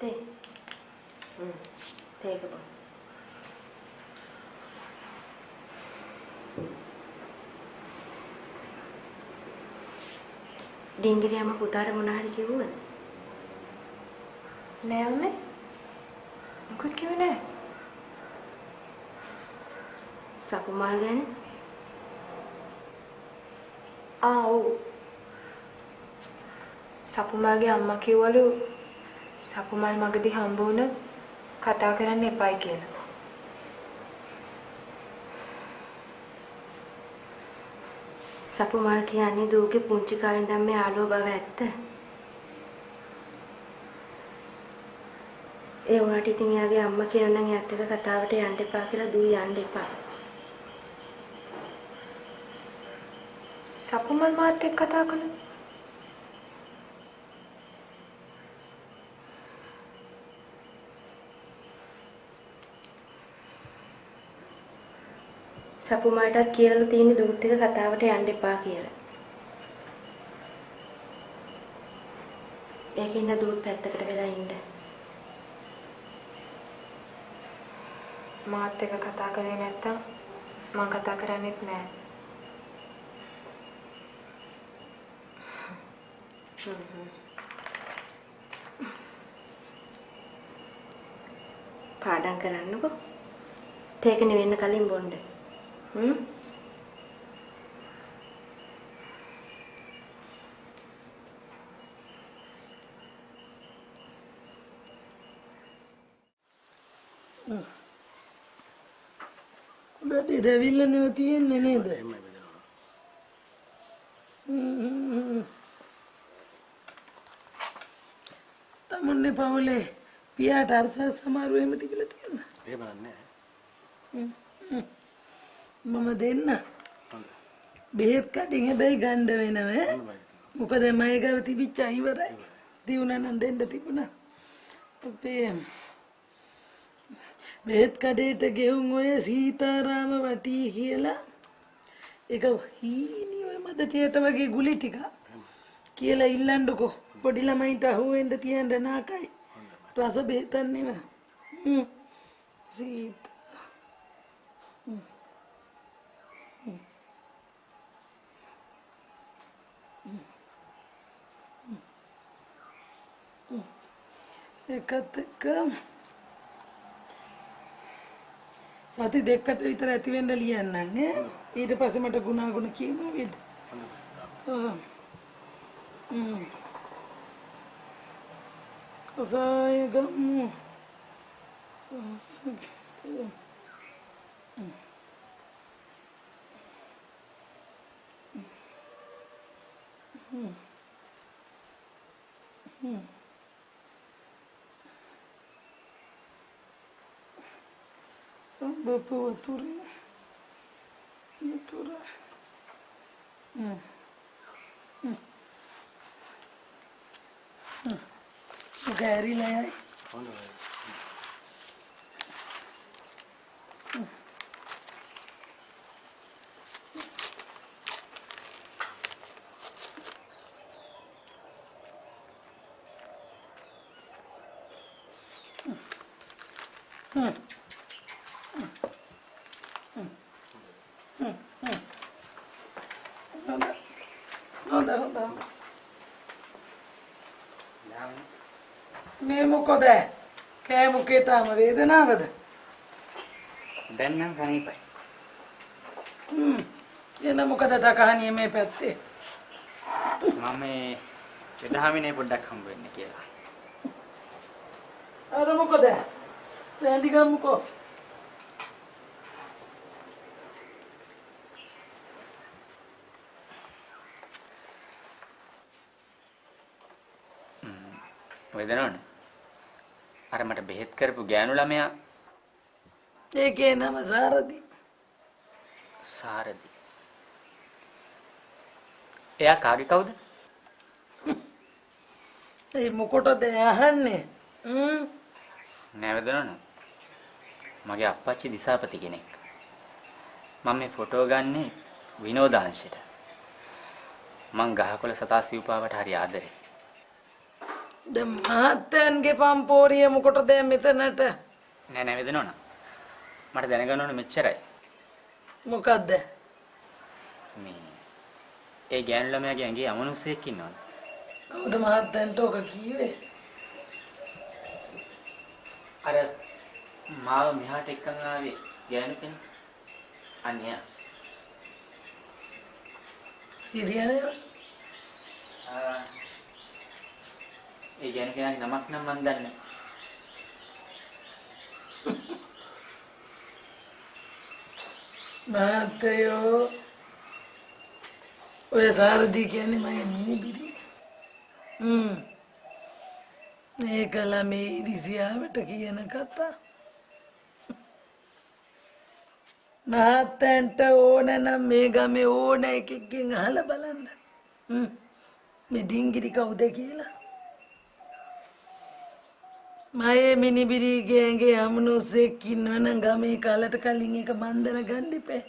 තේ. තේක බෝ. ඩිංගිරියම පුතාට මොන හරි කිව්වද? නෑ අම්මේ. මොකද කිව්වේ නෑ. සපුමල් ගැන? ඔව්. සපුමල්ගේ අම්මා කිව්වලු සපුමල් මගදී හම්බ වුණොත් කතා කරන්න එපායි කියලා. සපුමල් කියන්නේ දූගේ පුංචි කාලේ ඉඳන් මේ ආලෝ බව ඇත්ත. ඒ වුණාට ඉතින් එයාගේ අම්මා කියනවා නම් එයාත් එක්ක කතාවට යන්න එපා කියලා දූ යන්න එපා. සපුමල් මාත් එක්ක කතා කළා. සපුමල්ටත් කියලා තියෙන දූත් එක්ක කතාවට යන්න එපා කියලා. ඒකින්ද දූත් පැත්තකට වෙලා ඉන්න. මාත් එක්ක කතා කරේ නැත්තම් මම කතා කරන්නේත් නෑ. පාඩම් කරන්නකෝ. තේකනේ වෙන්න කලින් බොන්න. වැඩි දෙවිල්ල නෙව තියෙන්නේ නේද? තමුන්නේ පවුලේ පියාට අරසා සමාරු එහෙම තිබිලා තියෙනවා. එහෙම නෑ. මම දෙන්න. බෙහෙත් කටින් හැබැයි ගන්න වෙනව. මොකද මගේ ගාව තිබිච්ච ඉවරයි. දිනුනා නම් දෙන්න තිබුණා. අපේ බෙහෙත් කඩේට ගෙවුම් ඔය සීතාරාම වටී කියලා ඒක හීනි ඔය මදටියට වගේ ගුලි ටික කියලා ඉල්ලන්නකෝ. පොඩි ළමයින්ට අහුවෙන්න තියන්න නාකයි. රස බෙහෙතක් නෙව. සීත එකත් එක්ක සති දෙකකට විතර ඇති වෙන්න ලියන්නම් ඈ. ඊට පස්සේ මට ගුණාගුණ කියනවා වේද? කසාය ගමු. Bapak wature, wature. Gari lah ya. මේ මොකද? කෑ මොකේ තාම වේදනාවද? දැන් නම් සනීපයි. එන මොකද තකහණිය මේ පැත්තේ? මම මේ එදහමිනේ පොඩ්ඩක් හම්බ වෙන්න කියලා. අර මොකද? රැඳි ගමුකෝ. වේදනවනේ. අර මට බෙහෙත් කරපු ගෑනු ළමයා. ඒකේ නම සාරදි. සාරදි. එයා කාගේ කවුද? ඒ මොකටද අහන්නේ? නෑ වේදනවනේ. මගේ අප්පච්චි දිසාපති කෙනෙක්. මම මේ ෆොටෝ ගන්නේ විනෝදාංශයට. මං ගහකොළ සතා සිව්පාවට හරි ආදරේ. දැන් මහත්තයන්ගේ පම්පෝරිය මොකටද මෙතනට? නෑ නෑ වේදනෝන. මට දැනගන්න ඕනේ මෙච්චරයි. මොකද්ද? මේ ඒ ගෑනු ළමයාගේ ඇඟේ අමනුෂ්‍යයෙක් ඉන්නවද? කවුද මහත්තයන්ට ඔක කිව්වේ? අර මාව මෙහාට එක්කන් ආවේ ගෑනු කෙනෙක්. අනේ සිරියනේ ඒ ගෑනු කෙනාගේ නමක් නම් මන් දන්නේ නැහැ. මහත්තයෝ ඔය සාරදී කියන්නේ මගේ මිනිබිරි. මේක ළමේ ඉරිසියාවට කියන කතා. මහත්තයන්ට ඕන නම් මේ ගමේ ඕන එකෙක්ගෙන් අහලා බලන්න. මේ ඩිංගිරි කවුද කියලා. මයේ මිනිබිරි ගෑන්ගේ අමනුස්සෙක් ඉන්නවනම් ගමේ කාලට කලින් එක මන්දන ගන්න ඉපේ.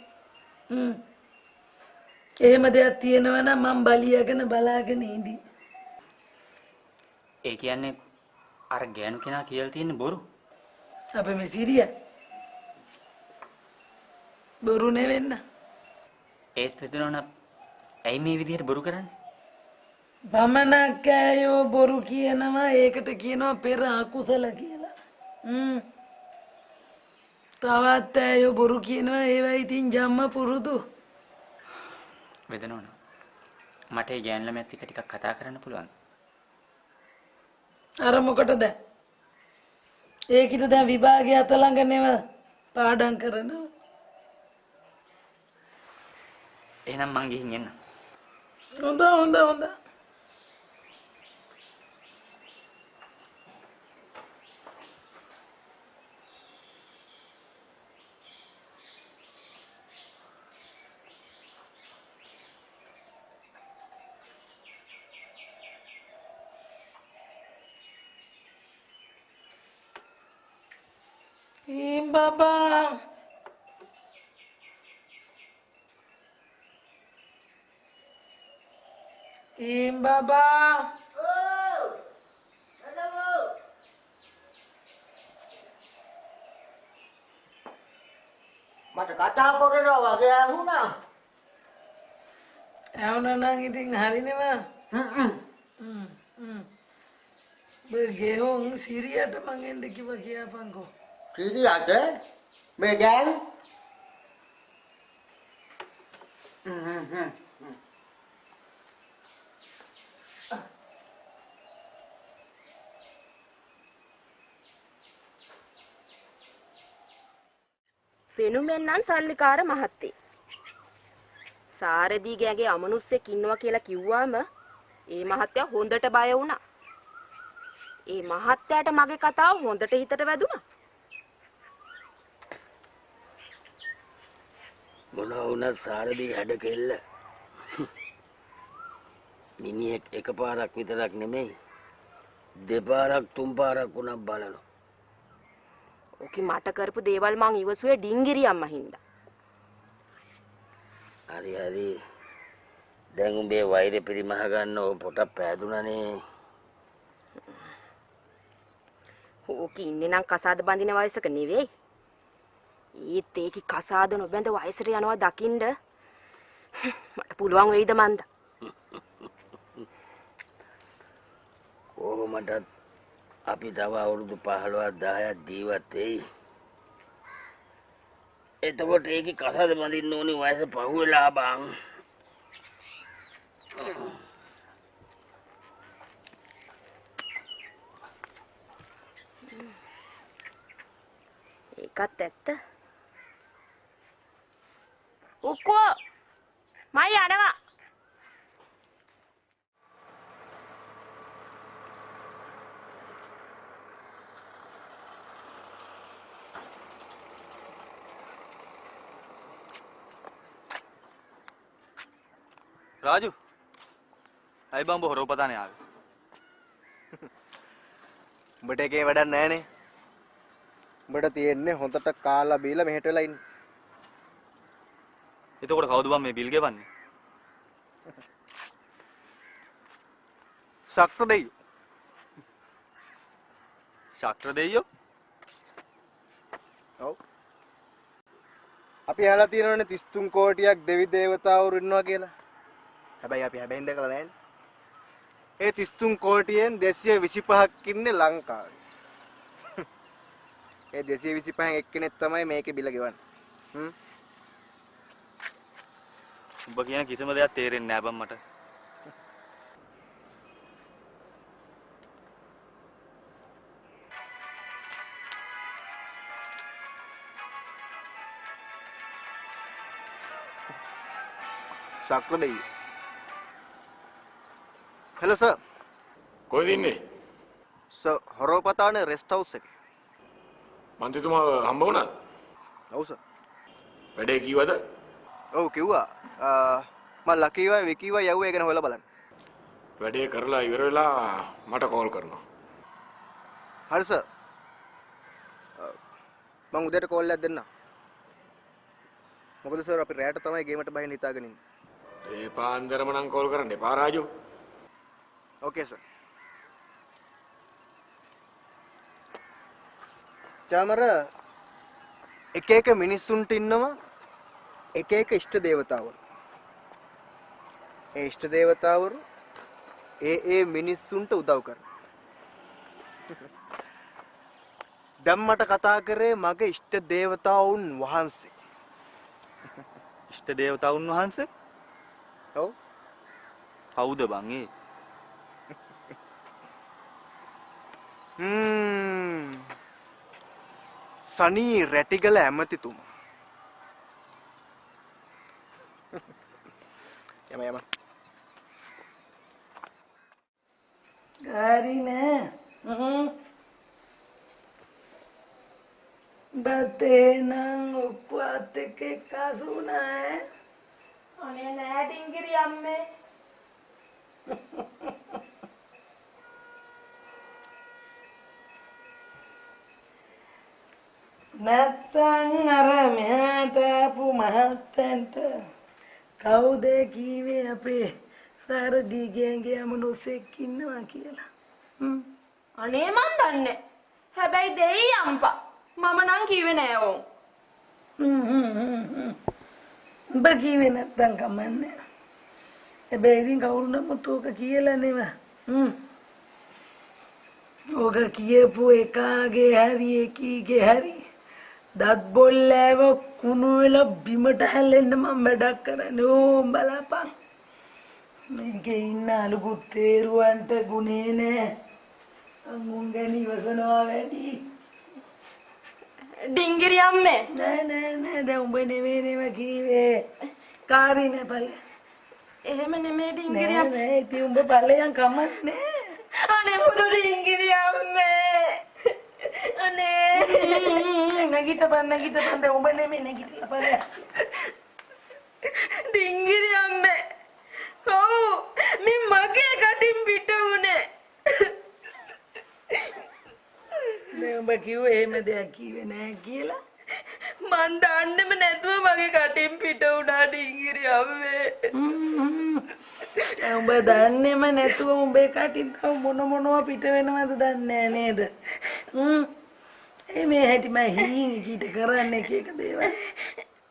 එහෙම දෙයක් තියෙනවා නම් මම බලියගෙන බලාගෙන ඉඳි. ඒ කියන්නේ අර ගෑනු කෙනා කියලා තියෙන බොරු. අපේ මේ සිරිය බොරු නෙවෙන්න. ඒත් වේදනෝන ඇයි මේ විදිහට බොරු කරන්නේ? බමනක් ඇයෝ බොරු කියනවා ඒකට කියනවා පෙර අකුසල කියලා. තවත් ඇයෝ බොරු කියනවා ඒවා ඉතින් ජම්ම පුරුදු. වේදනෝන මට ඒ ගෑනු ළමයාත් එක්ක ටිකක් කතා කරන්න පුළුවන්. අර මොකටද? ඒකිට දැන් විභාගය අත ළඟ නෙව පාඩම් කරනවා. එහෙනම් මං ගිහින් එන්න. හොඳ. Baba. Baba. මට කතා කරනවා වගේ ඇහුණා. ඇහුණා නම් ඉතින් හරිනෙම. ගෙහුම් සිරියට මං එන්න කිව්වා කියපන්කෝ. සිරියට මේ ගෑන් වෙනුමෙන්නම් සල්ලිකාර මහත්තේ. සාරදී ගෑගේ අමනුස්සෙක් ඉන්නවා කියලා කිව්වම ඒ මහත්තයා හොඳට බය වුණා. ඒ මහත්තයාට මගේ කතාව හොඳට හිතට වැදුනා. මොනවා වුණත් සාරදී හැඩ කෙල්ල. මිනිහෙක් එකපාරක් විතරක් නෙමෙයි දෙපාරක් තුන් පාරක් වුණත් බලනවා. ඕකි මට කරපු දේවල් මං ඉවසුවේ ඩිංගිරි අම්මා හින්දා. හරි දැන් උඹේ වෛරය පරිමහ ගන්න ඕ පොටක් පෑදුනනේ. ඕකි ඉන්නේ නම් කසාද බඳින වයසක නෙවෙයි. ඒත් ඒකි කසාද නොබැඳ වයසට යනවා දකින්න මට පුළුවන් වෙයිද මන්ද? කොහොමදත් අපි තව අවුරුදු 15ක් 10ක් ජීවත් වෙයි. එතකොට ඒකේ කසාද බඳින්න ඕනි වයස පහුවෙලා බං. ඒකත් ඇත්ත. උක්කෝ මම යනවා. राजू आई बंब हो पता नहीं आवे උඹට එකේ වැඩක් නැහනේ. උඹට තියෙන්නේ හොඳට කාලා බීලා මෙහෙට වෙලා ඉන්න. එතකොට කවුද බං මේ බිල් ගෙවන්නේ? සක්ත දෙයි. ශක්‍ර දෙයියෝ. ඔව්. අපි අහලා තියෙනවනේ 33 කෝටියක් දෙවි දේවතාවුරු ඉන්නවා කියලා. හැබැයි අපි හැබැයි දැකලා නැහැනේ. ඒ 33 කෝටියෙන් 225ක් ඉන්නේ ලංකාවේ. ඒ 225න් එක්කෙනෙක් තමයි මේකේ බිල ගෙවන්නේ. උඹ කියන කිසිම දෙයක් තේරෙන්නේ නැහැ බං මට. ශක්‍ර දෙවියෝ. Hello sir. කොහෙද ඉන්නේ? සර් හොරෝපතානේ රෙස්ට් හවුස් එකේ. මන්ත්‍රීතුමා හම්බ වුණාද? ඔව් සර්. වැඩේ කීවද? ඔව් කිව්වා. මම ලකීවා විකීවා යව්වා ඒ ගැන හොයලා බලන්න. වැඩේ කරලා ඉවර වෙලා මට කෝල් කරනවා. හරි සර්. මම උදේට කෝල් එකක් දෙන්නම්. මොකද සර් අපි රැයට තමයි ගේමට බහින්න හිතාගෙන ඉන්නේ. ඒ පාන්දරම නම් කෝල් කරන්න එපා රාජු. ඕකේ සර්. චාමර එක එක මිනිස්සුන්ට ඉන්නවා එක එක ඉෂ්ට දේවතාවරු. ඒ ඉෂ්ට දේවතාවරු ඒ මිනිස්සුන්ට උදව් කරනවා. දැන් මට කතා කරේ මගේ ඉෂ්ට දේවතාවුන් වහන්සේ. ඉෂ්ට දේවතාවුන් වහන්සේ? ඔව්. කවුද බං ඒ? සනී රැටිගල ඇමතිතුමා. යම. හරි නෑ. බතේ නම් උප්පත් එක්ක එක්කාසු වුණා ඈ. අනේ නෑ ඩිංගිරි අම්මේ. නැත්තං අර මෙහාට ආපු මහත්තන්ට කවුද කීවේ අපේ සාරදී ගෑන්ගේ අමනුස්සෙක් ඉන්නවා කියලා? අනේ මන් දන්නේ. හැබැයි දෙයි අම්පා. මම නම් කිව්වේ නෑ ඕන්. උඹ කිව්වේ නැත්තම් කමන්නේ. හැබැයි ඉතින් කවුරු නමුත් ඕක කියලා නෙව. ඕක කියපු එකාගේ හරි එකීගේ හරි දත් බොල්ලෑව කුණු වෙලා බිමට හැලෙන්න මම වැඩක් කරන්නේ. ඕම් බලපන්. මේකේ ඉන්න අලුකුත් තේරුවන්ට ගුණේ නෑ. අමුන් ගැන ඉවසනවා වැඩි. ඩිංගිරි අම්මේ. නෑ දැන් උඹ නෙමෙයි කීවේ. කාරි නෑ ඵලෙ. එහෙම නෙමෙයි ඩිංගිරි අම්මේ. නෑ ඉතින් උඹ ඵලයන් කමන්නේ. අනේ මුදු ඩිංගිරි අම්මේ. අනේ නැගිටපන් දැන් උඹ නෙමෙයි නැගිටලා ඵලෙ. ඩිංගිරි අම්මේ. ඔව් මේ මගේ කටින් පිට උනේ. නේ උඹ කිව්වේ එහෙම දෙයක් කිව්වේ නෑ කියලා. මන් දන්නෙම නැතුව මගේ කටින් පිට වුණා ඩිංගිරි අම්මේ. උඹ දන්නේම නැතුව උඹේ කටින් තව මොනවා පිට වෙනවද දන්නේ නේද? මේ හැටි මම හීන් කීට කරන්නේ එක දේවල්.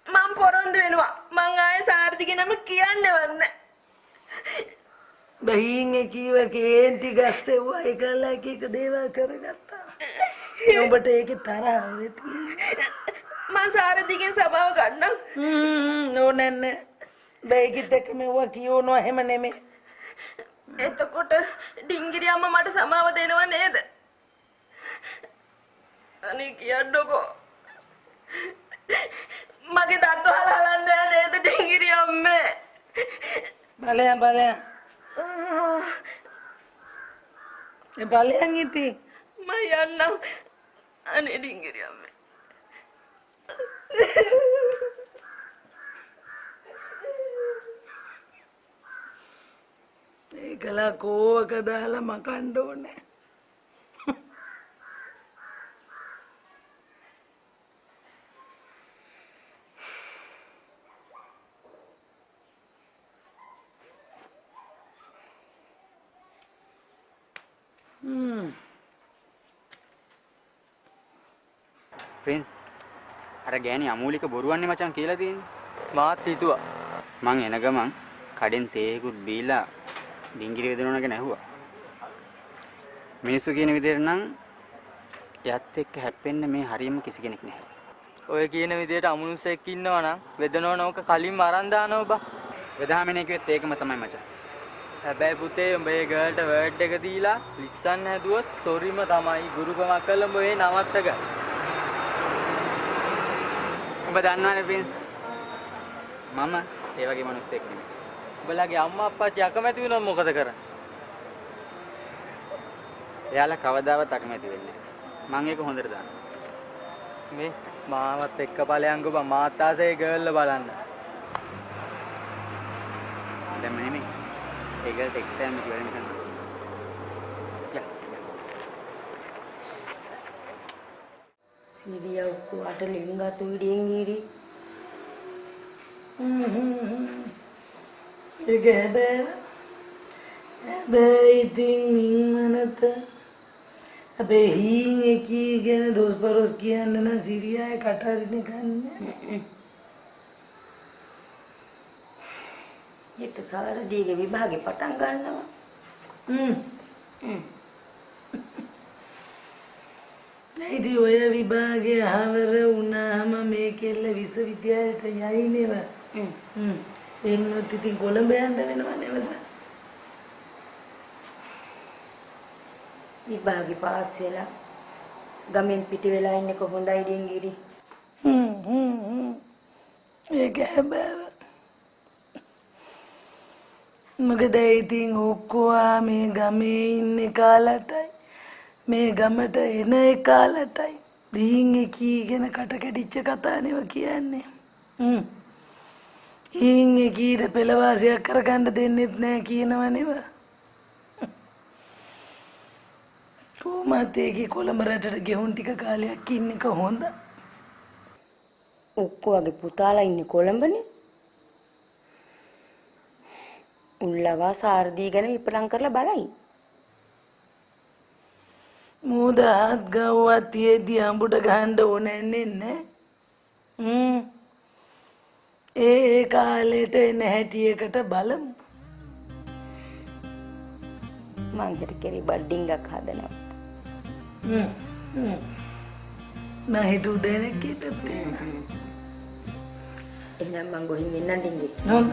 මම පොරොන්දු වෙනවා. මං ආයේ සාර්ථිගේ නම කියන්නේවත් නැහැ. බහින් කීව කේන්ති ගස්සෙව්වා ඒකලා එක දේවල් කරගත්තා. උඹට ඒකේ තරහ වෙති. මං සාර්ථිගෙන් සමාව ගන්නම්. නෑ. බයිකිට එක මෙව්වා කියවනවා එහෙම නෙමෙයි. එතකොට ඩිංගිරි අම්මා මට සමාව දෙනව නේද? අනේ කියන්නකෝ. මගේ දත් වහලා හලන්නේ නේද ඩිංගිරි අම්මේ? බලයන්. ඒ බලයන් ඉතින් මම යන්නම්. අනේ ඩිංගිරි අම්මේ. ඒකලා කෝවක දාලා මකන්න ඕනේ. ප්‍රින්ස් අර ගෑණි අමූලික බොරුවන්නේ මචං කියලා තියෙන්නේ. මාත් හිතුවා. මං එන ගමන් කඩෙන් තේකුත් බීලා ඩිංගිරි වෙදෙනවා ගැන ඇහුවා. මිනිස්සු කියන විදිහට නම් යත් එක්ක හැප්පෙන්න මේ හරියම කිසි කෙනෙක් නැහැ. ඔය කියන විදිහට අමනුස්සයෙක් ඉන්නවා නම් වෙදනෝ නෝක කලින්ම අරන් දානවා බා. වෙදහාමිනේ කිව්වෙත් ඒකම තමයි මචං. හැබැයි පුතේ උඹ ඒ ගර්ල්ට වර්ඩ් එක දීලා ලිස්සන්න හැදුවොත් සොරිම තමයි ගුරුකමක් කළා උඹ ඒ නවත්තක. ඔබ දන්නවනේ ප්‍රින්ස් මම ඒ වගේ මිනිස්සෙක් නෙමෙයි. උඹලගේ අම්මා අප්පච්චි අකමැති වුණොත් මොකද කරන්නේ? එයාලා කවදාවත් අකමැති වෙන්නේ නැහැ. මම ඒක හොඳට දන්නවා. මේ මාවත් එක්ක ඵලයන්ග බා මාත් ආසේ ගර්ල්ල බලන්න. දැන් නෙමෙයි. ඒකට එක්සෑම් එක ඉවරයි නේද? යා. සීරියා උකුවට ලින්ගතු ඉඩියෙන් ගිරි. ඒක හැබැයි ඉතින් මින්මනත අපේ හීන් එකී ගැන දොස් පරොස් කියන්න නම් සිරියාය කටහරින ගන්න. ඊට සාරදීගේ විභාගේ පටන් ගන්නවා. නේද ඔය විභාගේ ආවර වුණාම මේ කෙල්ල විශ්වවිද්‍යාලයට යයි නේද? එන්නොත් ඉතින් කොළඹ යන්න වෙනව නේද? විභාගේ පාස් වෙලා ගමෙන් පිට වෙලා ඉන්නේ කොහොඳයි ඩිංගිරි. ඒක හැබැයි මොකද ඉතින් ඔක්කොම මේ ගමේ ඉන්නේ කාලටයි මේ ගමට එන කාලටයි දීන් එකී ගැන කට කැඩිච්ච කතා නෙව කියන්නේ. හීන් එකීට පෙළවාසියක් කරගන්න දෙන්නෙත් නෑ කියනව නෙව. කොහොමද ඒකේ කොළඹ රටට ගෙහුන් ටික කාලයක් ඉන්න එක හොඳ. ඔක්කොගේ පුතාලා ඉන්නේ කොළඹනේ. උල්ලවා සාරදී ගැන විපලම් කරලා බලයි. මූදහත් ගව්වත් තියේදී අඹුට ගහන්න ඕනේ නෑ. ඒ කාලෙට එන හැටියකට බලමු. මං හිත කෙරි බඩින්ගක් හදනවා. මම හිතුව දෙනෙක් කිව්වද? එහෙනම් මං ගොහින් එන්නම් ඩිංගි. හොඳ.